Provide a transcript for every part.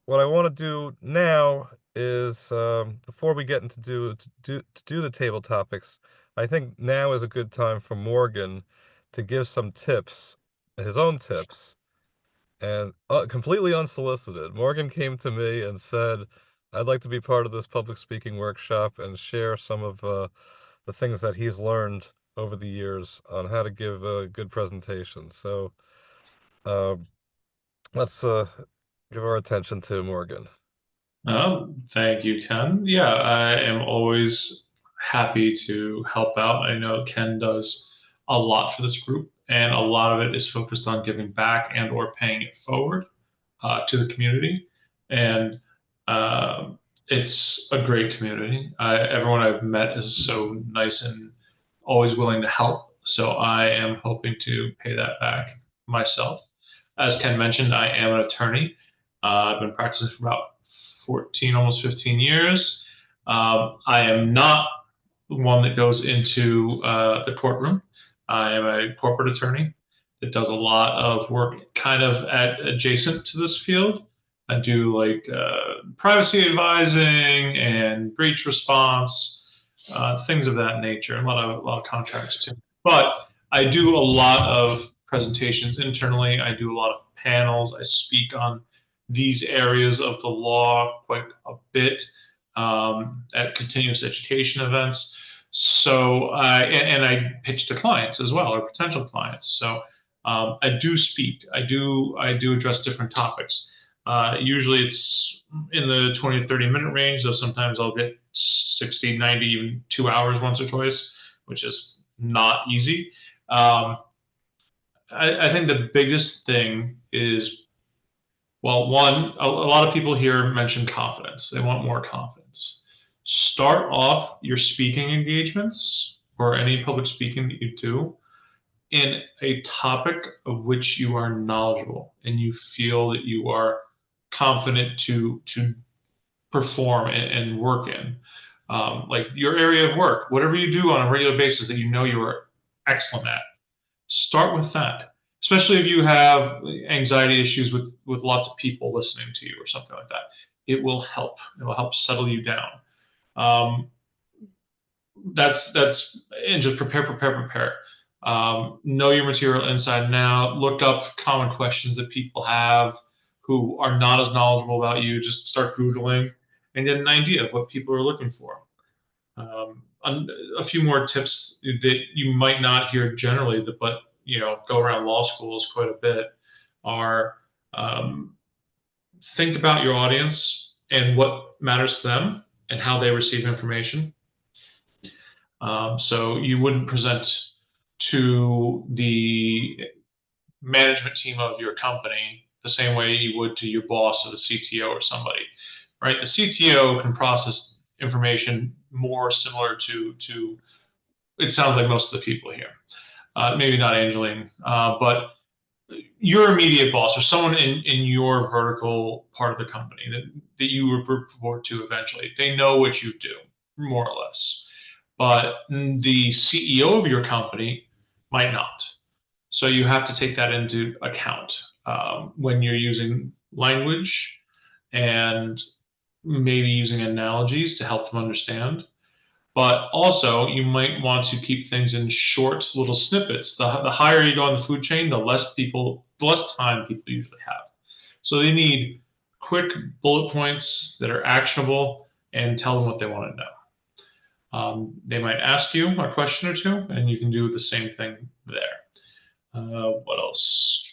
what I want to do now is before we get into do the table topics, I think now is a good time for Morgan to give some tips, his own tips, and completely unsolicited. Morgan came to me and said, "I'd like to be part of this public speaking workshop and share some of the things that he's learned over the years on how to give a good presentation." So uh, let's give our attention to Morgan. Thank you, Ken. Yeah, I am always happy to help out. I know Ken does a lot for this group, and a lot of it is focused on giving back and or paying it forward to the community. And uh, it's a great community. Everyone I've met is so nice and always willing to help. So I am hoping to pay that back myself. As Ken mentioned, I am an attorney. I've been practicing for about 14, almost 15 years. I am not one that goes into the courtroom. I am a corporate attorney that does a lot of work kind of adjacent to this field. I do like privacy advising and breach response, things of that nature, and a lot of contracts too. But I do a lot of presentations internally. I do a lot of panels. I speak on these areas of the law quite a bit at continuous education events. So, and I pitch to clients as well, or potential clients. So, I do speak. I do address different topics. Usually it's in the 20 to 30 minute range, though sometimes I'll get 60, 90, even 2 hours once or twice, which is not easy. Um, I think the biggest thing is, well, one, a lot of people here mention confidence. They want more confidence. Start off your speaking engagements or any public speaking that you do in a topic of which you are knowledgeable and you feel that you are confident to perform and work in. Like your area of work, whatever you do on a regular basis that you know you are excellent at, start with that. Especially if you have anxiety issues with lots of people listening to you or something like that, it will help. It will help settle you down. Um, that's and just prepare. Know your material inside and out. Look up common questions that people have who are not as knowledgeable about you. Just start googling and get an idea of what people are looking for. Um, a few more tips that you might not hear generally, but go around law schools quite a bit, are um, think about your audience and what matters to them and how they receive information. So you wouldn't present to the management team of your company the same way you would to your boss or the CTO or somebody, right? The CTO can process information more similar to it sounds like most of the people here. Maybe not Angeline, but your immediate boss or someone in your vertical part of the company that you report to eventually, they know what you do, more or less. But the CEO of your company might not. So you have to take that into account when you're using language and maybe using analogies to help them understand. But also, you might want to keep things in short little snippets. The higher you go on the food chain, the less time people usually have. So they need quick bullet points that are actionable and tell them what they want to know. They might ask you a question or two, and you can do the same thing there. What else?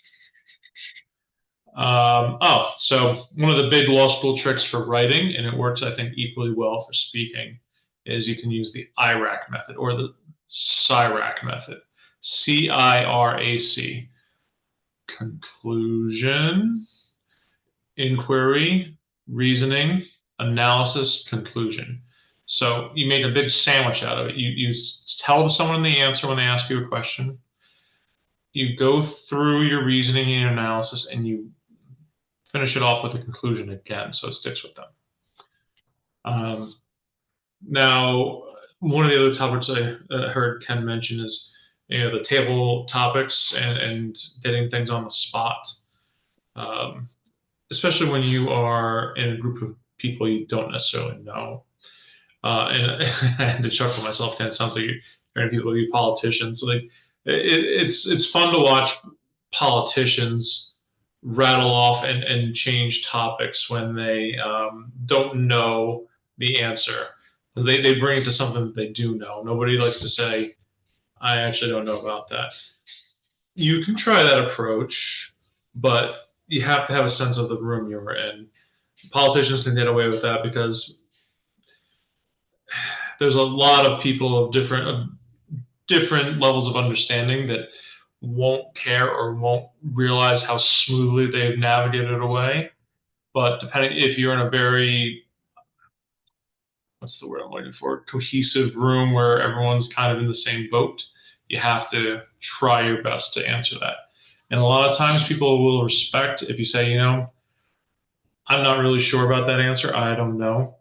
So one of the big law school tricks for writing, and it works, I think, equally well for speaking, is you can use the IRAC method or the CIRAC method. CIRAC. Conclusion, inquiry, reasoning, analysis, conclusion. So you make a big sandwich out of it. You tell someone the answer when they ask you a question. You go through your reasoning and your analysis, and you finish it off with a conclusion again, so it sticks with them. Um, Now, one of the other topics I heard Ken mention is the table topics and getting things on the spot. Um, especially when you are in a group of people you don't necessarily know. And I had to chuckle myself. Kind of sounds like you're trying to people to be politicians. Like it's fun to watch politicians rattle off and change topics when they don't know the answer. They bring it to something that they do know. Nobody likes to say, "I actually don't know about that." You can try that approach, but you have to have a sense of the room you're in. Politicians can get away with that because there's a lot of people of different levels of understanding that won't care or won't realize how smoothly they've navigated away. But depending if you're in a very what's the word I'm looking for cohesive room where everyone's kind of in the same boat, you have to try your best to answer that. And a lot of times people will respect if you say, I'm not really sure about that answer. I don't know,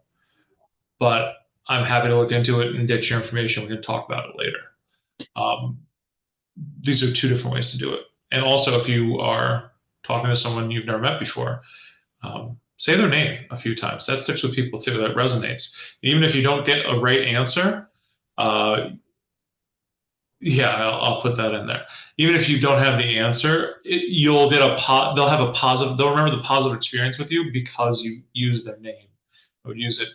but I'm happy to look into it and get your information. We can talk about it later. Um, these are two different ways to do it. And also, if you are talking to someone you've never met before, say their name a few times. That sticks with people too. That resonates. Even if you don't get a right answer, uh, yeah, I'll put that in there. Even if you don't have the answer, you'll get they'll have a positive. They'll remember the positive experience with you because you use their name. I would use it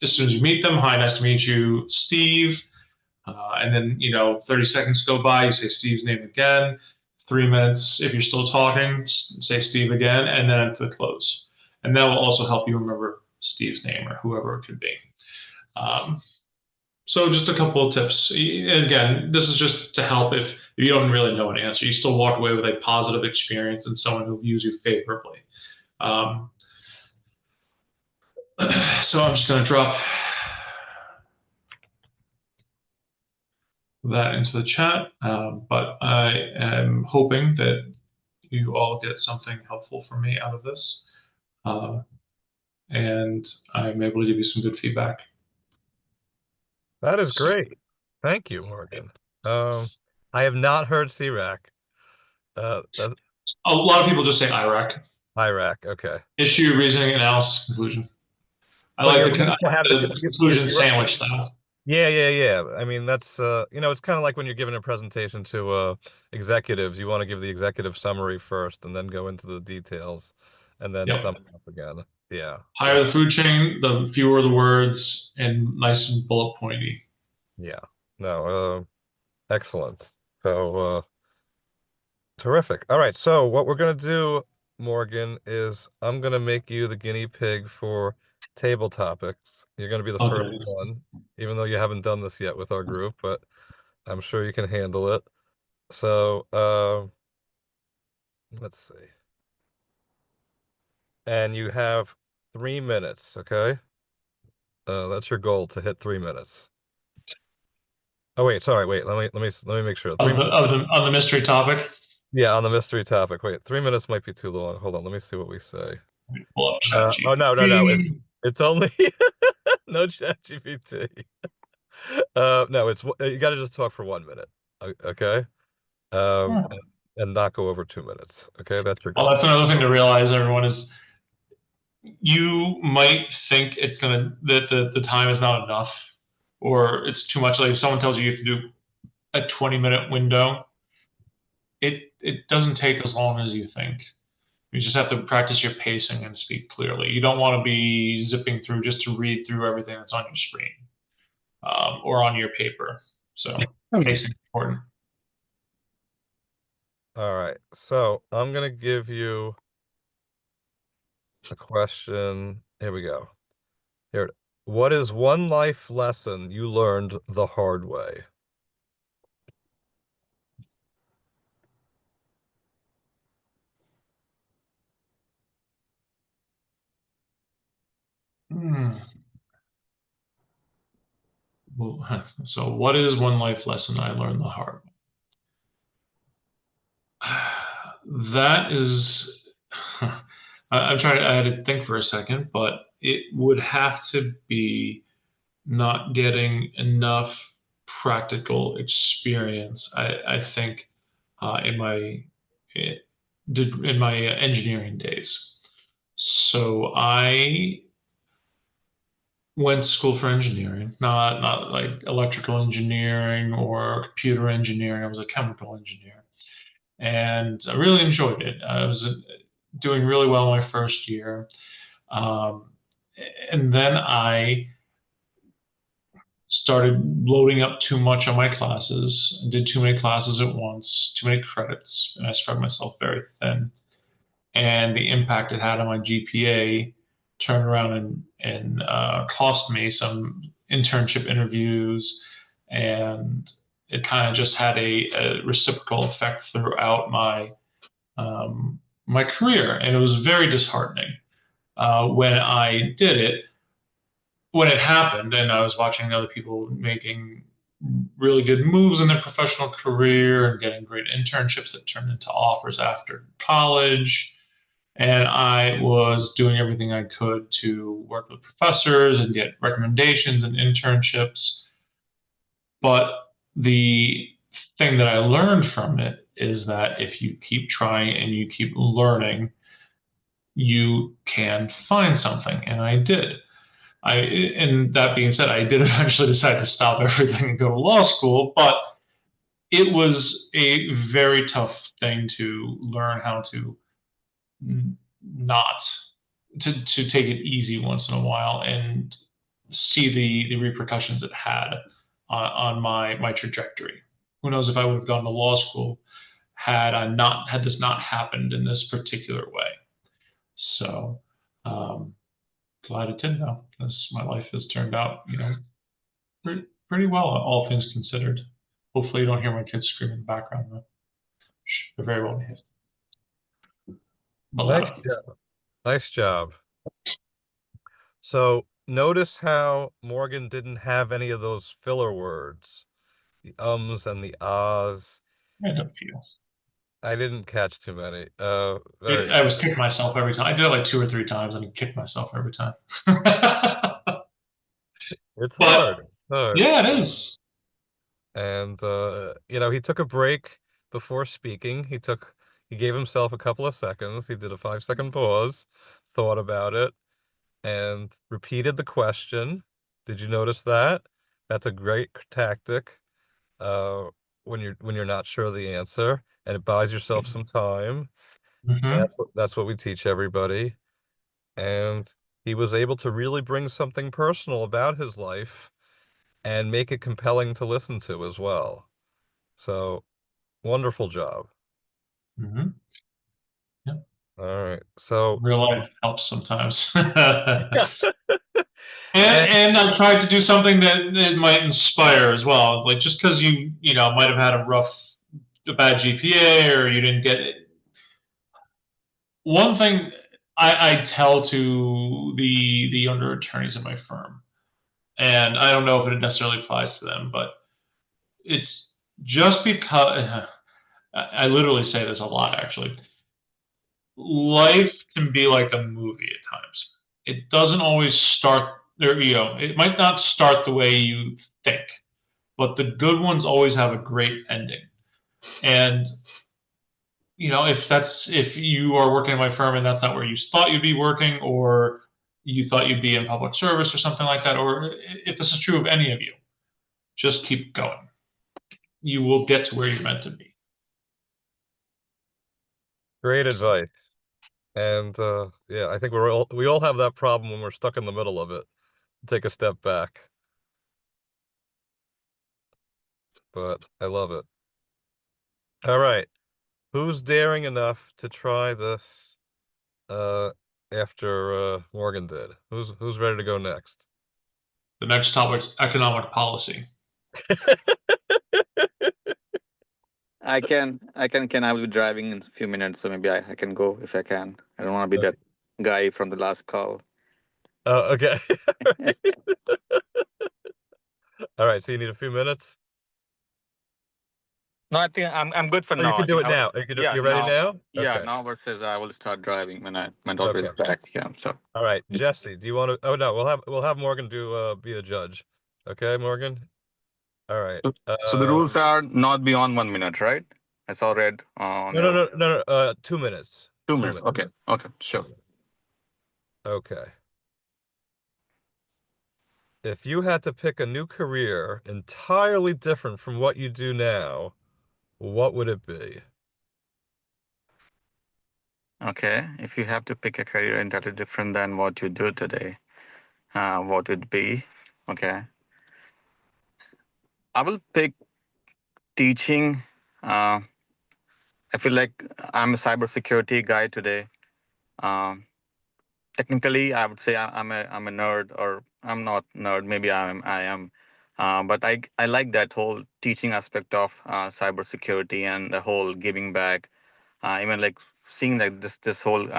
as soon as you meet them. Hi, nice to meet you, Steve. And then, 30 seconds go by, you say Steve's name again. 3 minutes, if you're still talking, say Steve again, and then to the close. And that will also help you remember Steve's name or whoever it could be. Um, so just a couple of tips. And again, this is just to help if you don't really know an answer. You still walk away with a positive experience and someone who views you favorably. Um, so I'm just going to drop that into the chat. But I am hoping that you all get something helpful from me out of this. Uh, and I'm able to give you some good feedback. That is So, great. Thank you, Morgan. Um, I have not heard C-Rack. That's a lot of people just say IRAC. Iraq. Okay. Issue, reasoning, analysis, conclusion. I But like you're the, right to have the conclusion you're right. sandwich style. Yeah, yeah, yeah. I mean, that's it's kind of like when you're giving a presentation to executives, you want to give the executive summary first and then go into the details and then sum Yep. it up again. Yeah. Yeah. Higher the food chain, the fewer the words, and nice and bullet pointy. Yeah. No, excellent. So, terrific. All right. So, what we're going to do, Morgan, is I'm going to make you the guinea pig for table topics. You're going to be the first Okay. one, even though you haven't done this yet with our group, but I'm sure you can handle it. So, let's see. And you have 3 minutes, okay? That's your goal to hit 3 minutes. Oh wait, sorry, wait. Let me make sure. 3 minutes. On the mystery topic, Yeah, on the mystery topic. Wait, 3 minutes might be too long. Hold on, let me see what we say. pull up chat Oh no, no, no. GPT. It's only no chat GPT. No, it's you got to just talk for 1 minute. Okay. Um, Hmm. and, and not go over 2 minutes. Okay, that's your Well, goal. that's another thing to realize, everyone, is you might think it's gonna that the time is not enough or it's too much. Like if someone tells you you have to do a 20-minute window, it doesn't take as long as you think. You just have to practice your pacing and speak clearly. You don't want to be zipping through just to read through everything that's on your screen or on your paper. So pacing is important. All right. So I'm gonna give you a question. Here we go. Here. What is one life lesson you learned the hard way? Hmm. Well, so, what is one life lesson I learned the hard way? That is, I'm trying to, I had to think for a second, but it would have to be not getting enough practical experience. I think in my engineering days. So I went to school for engineering, not like electrical engineering or computer engineering. I was a chemical engineer, and I really enjoyed it. I was doing really well my first year, um, and then I started loading up too much on my classes and did too many classes at once, too many credits, and I spread myself very thin. And the impact it had on my GPA turned around and cost me some internship interviews, and it kind of just had a reciprocal effect throughout my career, and it was very disheartening when I did it. When it happened, and I was watching other people making really good moves in their professional career and getting great internships that turned into offers after college, and I was doing everything I could to work with professors and get recommendations and internships. But the thing that I learned from it is that if you keep trying and you keep learning, you can find something. And I did. And that being said, I did eventually decide to stop everything and go to law school, but it was a very tough thing to learn how to not to take it easy once in a while and see the repercussions it had on my trajectory. Who knows if I would have gone to law school had this not happened in this particular way. So um, glad it did though, because my life has turned out, pretty well, all things considered. Hopefully, you don't hear my kids screaming in the background though. They're very well behaved, but Nice loud. job. Nice job. So notice how Morgan didn't have any of those filler words, the ums and the ahs. I don't feel. I didn't catch too many. Very I good. was kicking myself every time. I did it like two or three times and kicked myself every time. But It's hard. It's hard. yeah, it is. And he took a break before speaking. He gave himself a couple of seconds. He did a 5-second pause, thought about it, and repeated the question. Did you notice that? That's a great tactic when you're not sure of the answer, and it buys yourself some time. And Hmm. that's what we teach everybody. And he was able to really bring something personal about his life and make it compelling to listen to as well. So wonderful job. Hmm. Yeah. All right. So Real life helps sometimes. yeah. And And I tried to do something that might inspire as well. Like just because you might have had a bad GPA or you didn't get it. One thing I tell to the younger attorneys in my firm, and I don't know if it necessarily applies to them, but it's just because I literally say this a lot actually. Life can be like a movie at times. It doesn't always start there, it might not start the way you think, but the good ones always have a great ending. And if you are working in my firm and that's not where you thought you'd be working, or you thought you'd be in public service or something like that, or if this is true of any of you, just keep going. You will get to where you're meant to be. great So, advice. And yeah, I think we all have that problem when we're stuck in the middle of it. Take a step back. But I love it. All right. Who's daring enough to try this uh after Morgan did? Who's ready to go next? the next topic is economic policy. I will be driving in a few minutes, so maybe I can go if I can. I don't want to be that Okay. guy from the last call. Okay. All right, so you need a few minutes? No, I think I'm good for Oh, you now. can I do think it now. You can yeah, you're ready now? yeah, Okay. now versus I will start driving when my daughter Okay. is back. Yeah, so All right. Jesse, do you want to? Oh no, we'll have Morgan do be a judge. Okay, Morgan? All right. so the rules are not beyond 1 minute, right? I saw red on No, no, your no, no, no, 2 minutes. 2 minutes. 2 minutes. Okay, okay, sure. Okay. If you had to pick a new career entirely different from what you do now, what would it be? Okay, if you have to pick a career entirely different than what you do today, what would it be? Okay, I will pick teaching. Uh, I feel like I'm a cybersecurity guy today. Um, Technically, I would say I'm a nerd, or I'm not nerd. Maybe I am, but I like that whole teaching aspect of cybersecurity and the whole giving back. Even like seeing like this whole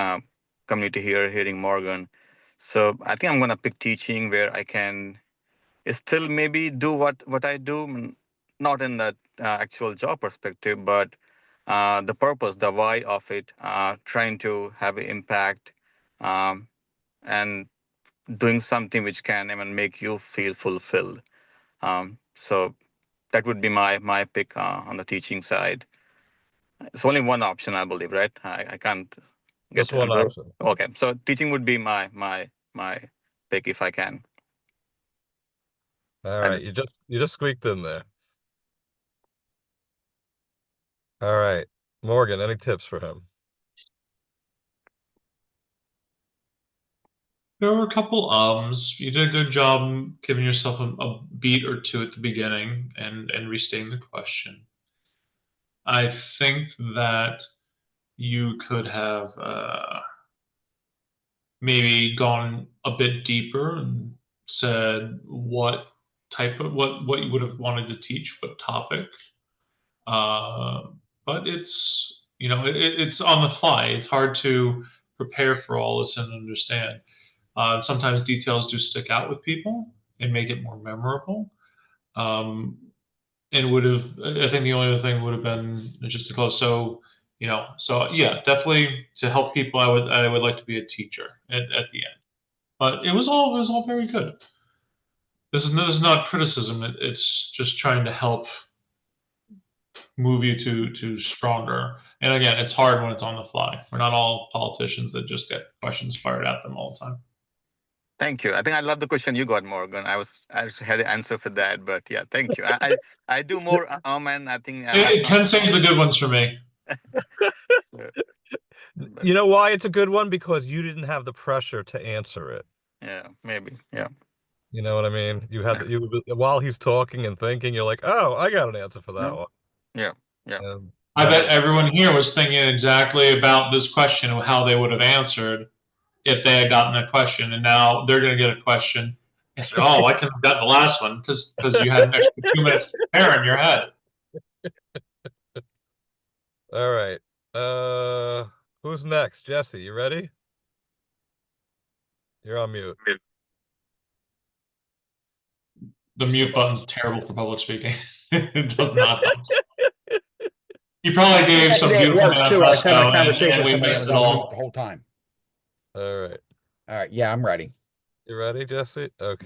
community here, hearing Morgan. So I think I'm gonna pick teaching where I can still maybe do what I do, not in that actual job perspective, but the purpose, the why of it, trying to have an impact, um, and doing something which can even make you feel fulfilled. So that would be my pick on the teaching side. It's only one option, I believe, right? I can't Just get one another. option. Okay, so teaching would be my pick if I can. All right, And you just squeaked in there. All right. Morgan, any tips for him? There were a couple ums. You did a good job giving yourself a beat or two at the beginning and restating the question. I think that you could have maybe gone a bit deeper and said what type of what you would have wanted to teach, what topic. Uh, but it's it's on the fly. It's hard to prepare for all this and understand. Sometimes details do stick out with people and make it more memorable. Um, and would have, I think the only other thing would have been just to close. So, so yeah, definitely to help people, I would like to be a teacher at the end. But it was all very good. This is not criticism. It's just trying to help move you to stronger. And again, it's hard when it's on the fly. We're not all politicians that just get questions fired at them all the time. thank you. I think I love the question you got, Morgan. I just had an answer for that, but yeah, thank you. I do more and I think It not can save the good ones for me. so, but You know why it's a good one? Because you didn't have the pressure to answer it. yeah, maybe yeah. You know what I mean? You had Yeah. while he's talking and thinking, you're like, "Oh, I got an answer for that Yeah. one." Yeah. Yeah. And I bet that's everyone here was thinking exactly about this question of how they would have answered if they had gotten a question, and now they're going to get a question and say, "Oh, I couldn't have gotten the last one because you had an extra 2 minutes to prepare in your head." all right. Who's next? Jesse, you ready? You're on mute. The Still mute button's terrible for public speaking. It does not help. You probably gave some Yesterday at beautiful work too. I was having a manifesto, and conversation with we somebody. I missed was it on mute all. the whole time. All right. All right. Yeah, I'm ready. You ready, Jesse? Okay.